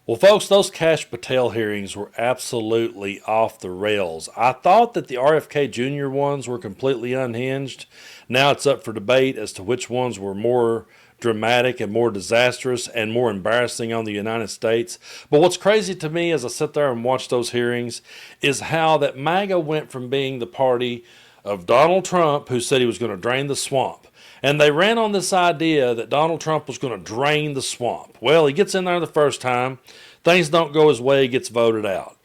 Well, folks, those Kash Patel hearings were absolutely off the rails. I thought that the RFK Jr. ones were completely unhinged. Now it's up for debate as to which ones were more dramatic and more disastrous and more embarrassing on the United States. But what's crazy to me as I sit there and watch those hearings is how that MAGA went from being the party of Donald Trump, who said he was going to drain the swamp. And they ran on this idea that Donald Trump was going to drain the swamp. Well, he gets in there the first time. Things don't go his way. He gets voted out.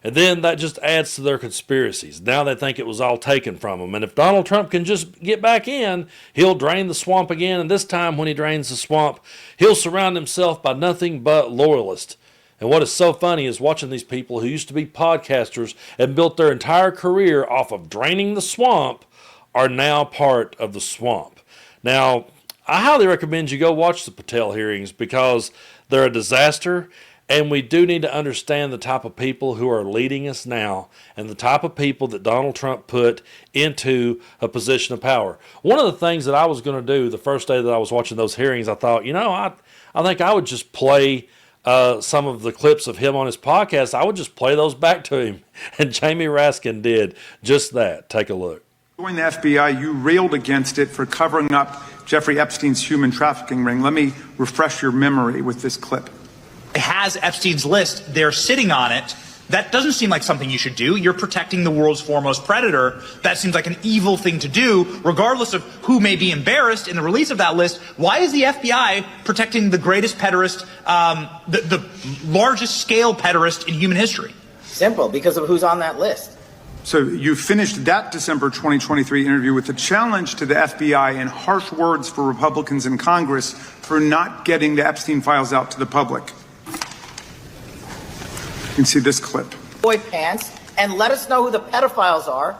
And then that just adds to their conspiracies. Now they think it was all taken from them. And if Donald Trump can just get back in, he'll drain the swamp again. And this time when he drains the swamp, he'll surround himself by nothing but loyalists. And what is so funny is watching these people who used to be podcasters and built their entire career off of draining the swamp are now part of the swamp. Now, I highly recommend you go watch the Patel hearings because they're a disaster. And we do need to understand the type of people who are leading us now and the type of people that Donald Trump put into a position of power. One of the things that I was going to do the first day that I was watching those hearings, I thought, I think I would just play some of the clips of him on his podcast. I would just play those back to him. And Jamie Raskin did just that. Take a look. Join the FBI, you railed against it for covering up Jeffrey Epstein's human trafficking ring. Let me refresh your memory with this clip. Has Epstein's list, they're sitting on it. That doesn't seem like something you should do. You're protecting the world's foremost predator. That seems like an evil thing to do, regardless of who may be embarrassed in the release of that list. Why is the FBI protecting the greatest pederast, the largest scale pederast in human history? Simple, because of who's on that list. So you finished that December 2023 interview with a challenge to the FBI and harsh words for Republicans in Congress for not getting the Epstein files out to the public. You can see this clip. Boy pants, and let us know who the pedophiles are.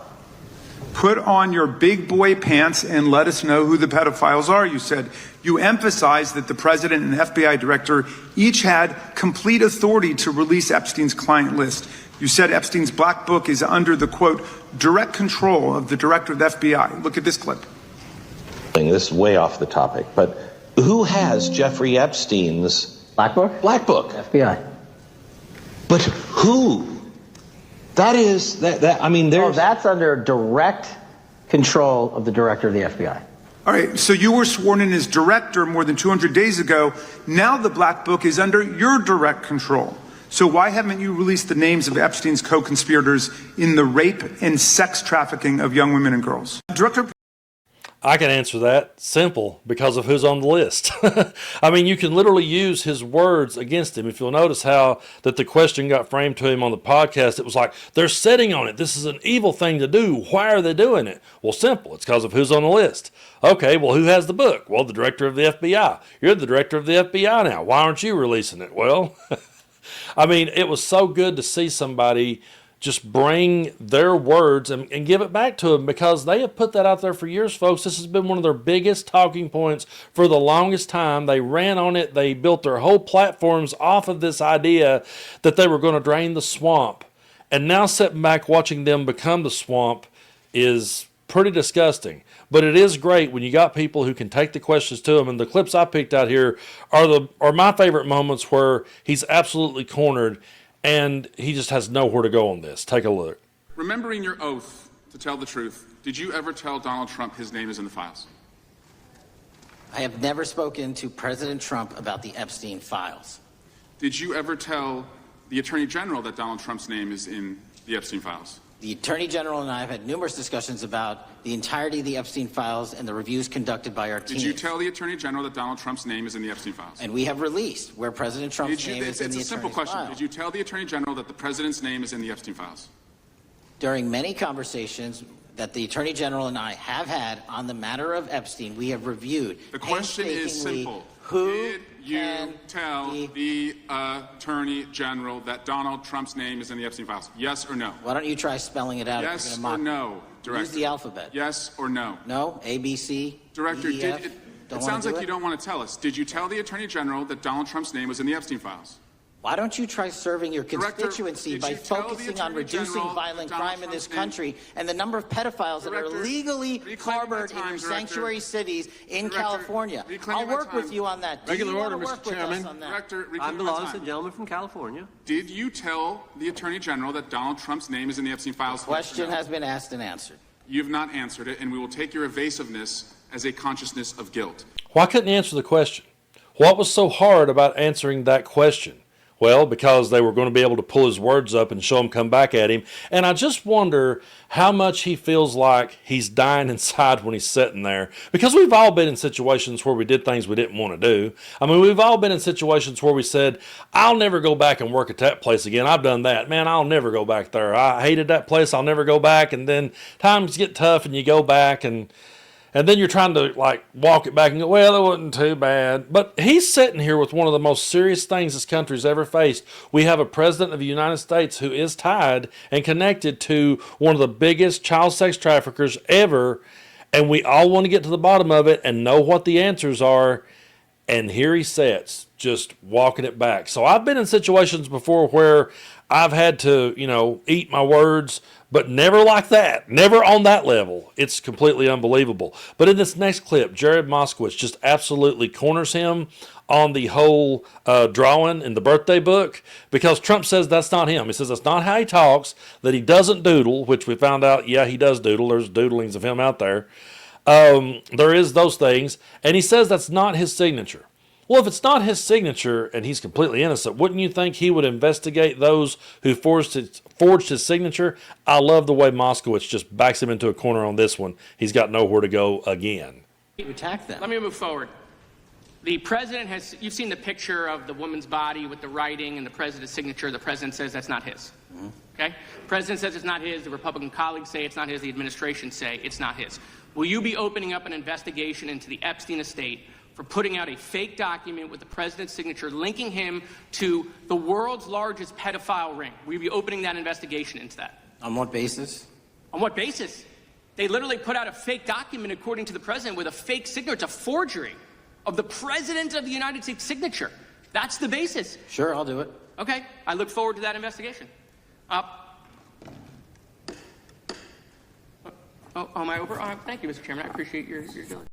Put on your big boy pants and let us know who the pedophiles are, you said. You emphasized that the president and the FBI director each had complete authority to release Epstein's client list. You said Epstein's black book is under the, quote, direct control of the director of the FBI. Look at this clip. This is way off the topic, but who has Jeffrey Epstein's Black book? black book? FBI. But who? That is, I mean, there's... Oh, that's under direct control of the director of the FBI. All right, so you were sworn in as director more than 200 days ago. Now the black book is under your direct control. So why haven't you released the names of Epstein's co-conspirators in the rape and sex trafficking of young women and girls? Director... I can answer that. Simple, because of who's on the list. I mean, you can literally use his words against him. If you'll notice how that the question got framed to him on the podcast, it was like, they're sitting on it. This is an evil thing to do. Why are they doing it? Well, simple. It's because of who's on the list. Okay, well, who has the book? Well, the director of the FBI. You're the director of the FBI now. Why aren't you releasing it? Well, I mean, it was so good to see somebody just bring their words and give it back to them, because they have put that out there for years, folks. This has been one of their biggest talking points for the longest time. They ran on it. They built their whole platforms off of this idea that they were going to drain the swamp. And now sitting back watching them become the swamp is pretty disgusting. But it is great when you got people who can take the questions to them. And the clips I picked out here are my favorite moments where he's absolutely cornered and he just has nowhere to go on this. Take a look. Remembering your oath to tell the truth, did you ever tell Donald Trump his name is in the files? I have never spoken to President Trump about the Epstein files. Did you ever tell the Attorney General that Donald Trump's name is in the Epstein files? The Attorney General and I have had numerous discussions about the entirety of the Epstein files and the reviews conducted by our team. Did you tell the Attorney General that Donald Trump's name is in the Epstein files? And we have released where President Trump's name is in the It's a simple Attorney's question. file. Did you tell the Attorney General that the President's name is in the Epstein files? During many conversations that the Attorney General and I have had on the matter of Epstein, we have reviewed. The question is simple. Who did you tell the Attorney General that Donald Trump's name is in the Epstein files? Yes or no? Why don't you try spelling it out? Yes if you're gonna or mock no, Director? Use the alphabet. Yes or no? No, A, B, C, Director, D, E, F. it sounds like you don't want to tell us. Did you tell the Attorney General that Donald Trump's name was in the Epstein files? Why don't you try serving your Director, constituency did by you tell the focusing on Attorney reducing General violent Donald crime in this Trump's name? country and the number of pedophiles that are Director, legally reclaiming harbored my time, in your Director. sanctuary cities in Director, California? reclaiming I'll my work with time. you on that. Do Regular you want order, to Mr. work with Chairman. us on that? Director, I'm reclaiming the my lawless time. gentleman from California. Did you tell the Attorney General that Donald Trump's name is in the Epstein files? Question has been asked and answered. You've not answered it, and we will take your evasiveness as a consciousness of guilt. Why couldn't he answer the question? What was so hard about answering that question? Well, because they were going to be able to pull his words up and show him come back at him. And I just wonder how much he feels like he's dying inside when he's sitting there. Because we've all been in situations where we did things we didn't want to do. I mean, we've all been in situations where we said, I'll never go back and work at that place again. I've done that. Man, I'll never go back there. I hated that place. I'll never go back. And then times get tough and you go back and then you're trying to like walk it back and go, well, it wasn't too bad. But he's sitting here with one of the most serious things this country's ever faced. We have a president of the United States who is tied and connected to one of the biggest child sex traffickers ever. And we all want to get to the bottom of it and know what the answers are. And here he sits, just walking it back. So I've been in situations before where I've had to, eat my words, but never like that. Never on that level. It's completely unbelievable. But in this next clip, Jared Moskowitz just absolutely corners him on the whole drawing in the birthday book because Trump says that's not him. He says that's not how he talks, that he doesn't doodle, which we found out, yeah, he does doodle. There's doodlings of him out there. There is those things. And he says that's not his signature. Well, if it's not his signature and he's completely innocent, wouldn't you think he would investigate those who forged his signature? I love the way Moskowitz just backs him into a corner on this one. He's got nowhere to go again. You attack them. Let me move forward. The president you've seen the picture of the woman's body with the writing and the president's signature. The president says that's not his. Okay? The president says it's not his. The Republican colleagues say it's not his. The administration say it's not his. Will you be opening up an investigation into the Epstein estate for putting out a fake document with the president's signature linking him to the world's largest pedophile ring? Will you be opening that investigation into that? On what basis? On what basis? They literally put out a fake document, according to the president, with a fake signature. It's a forgery of the president of the United States signature. That's the basis. Sure, I'll do it. Okay, I look forward to that investigation. Am I over? Thank you, Mr. Chairman. I appreciate your diligence.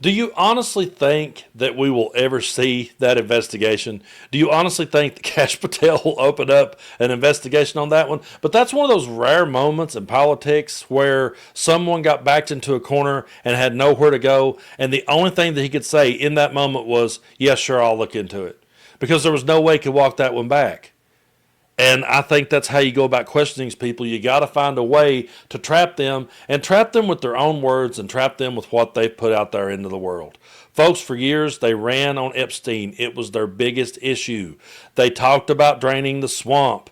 Do you honestly think that we will ever see that investigation? Do you honestly think that Kash Patel will open up an investigation on that one? But that's one of those rare moments in politics where someone got backed into a corner and had nowhere to go, and the only thing that he could say in that moment was, yes, sure, I'll look into it. Because there was no way he could walk that one back. And I think that's how you go about questioning these people. You got to find a way to trap them and trap them with their own words and trap them with what they've put out there into the world. Folks, for years, they ran on Epstein. It was their biggest issue. They talked about draining the swamp.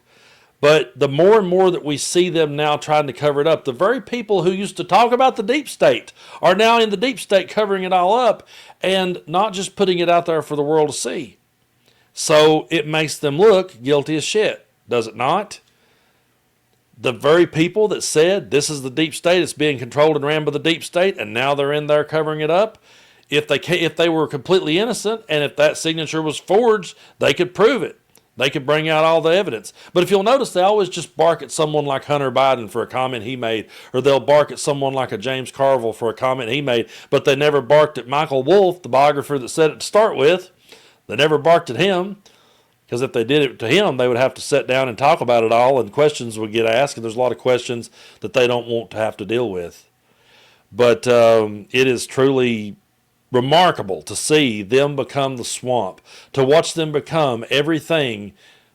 But the more and more that we see them now trying to cover it up, the very people who used to talk about the deep state are now in the deep state covering it all up and not just putting it out there for the world to see. So it makes them look guilty as shit. Does it not? The very people that said this is the deep state, it's being controlled and ran by the deep state, and now they're in there covering it up. If they were completely innocent, and if that signature was forged, they could prove it. They could bring out all the evidence. But if you'll notice, they always just bark at someone like Hunter Biden for a comment he made, or they'll bark at someone like a James Carville for a comment he made, but they never barked at Michael Wolff, the biographer that said it to start with. They never barked at him. Because if they did it to him, they would have to sit down and talk about it all, and questions would get asked, and there's a lot of questions that they don't want to have to deal with. But it is truly remarkable to see them become the swamp, to watch them become everything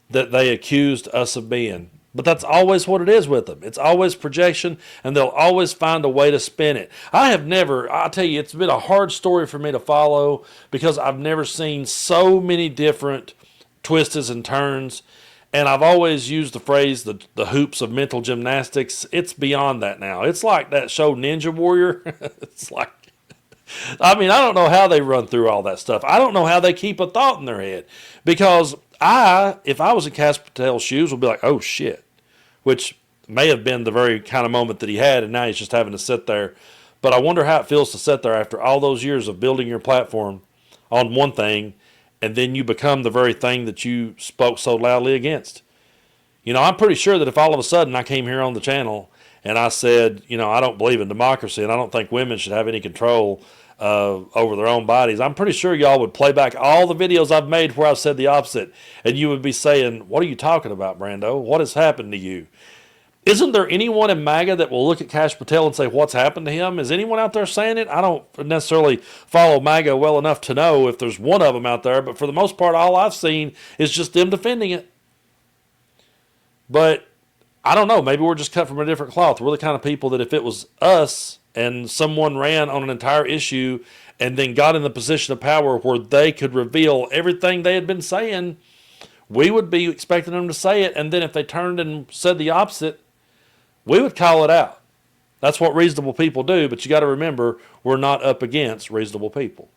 that they accused us of being. But that's always what it is with them. It's always projection, and they'll always find a way to spin it. I'll tell you, it's been a hard story for me to follow because I've never seen so many different twists and turns, and I've always used the phrase the hoops of mental gymnastics. It's beyond that now. It's like that show Ninja Warrior. It's like, I don't know how they run through all that stuff. I don't know how they keep a thought in their head, because if I was in Kash Patel's shoes, would be like, oh shit, which may have been the very kind of moment that he had, and now he's just having to sit there. But I wonder how it feels to sit there after all those years of building your platform on one thing, and then you become the very thing that you spoke so loudly against. You know, I'm pretty sure that if all of a sudden I came here on the channel and I said, you know, I don't believe in democracy and I don't think women should have any control over their own bodies, I'm pretty sure y'all would play back all the videos I've made where I've said the opposite, and you would be saying, what are you talking about, Brando? What has happened to you? Isn't there anyone in MAGA that will look at Kash Patel and say, what's happened to him? Is anyone out there saying it? I don't necessarily follow MAGA well enough to know if there's one of them out there, but for the most part, all I've seen is just them defending it. But I don't know. Maybe we're just cut from a different cloth. We're the kind of people that if it was us and someone ran on an entire issue and then got in the position of power where they could reveal everything they had been saying, we would be expecting them to say it. And then if they turned and said the opposite, we would call it out. That's what reasonable people do, but you got to remember, we're not up against reasonable people.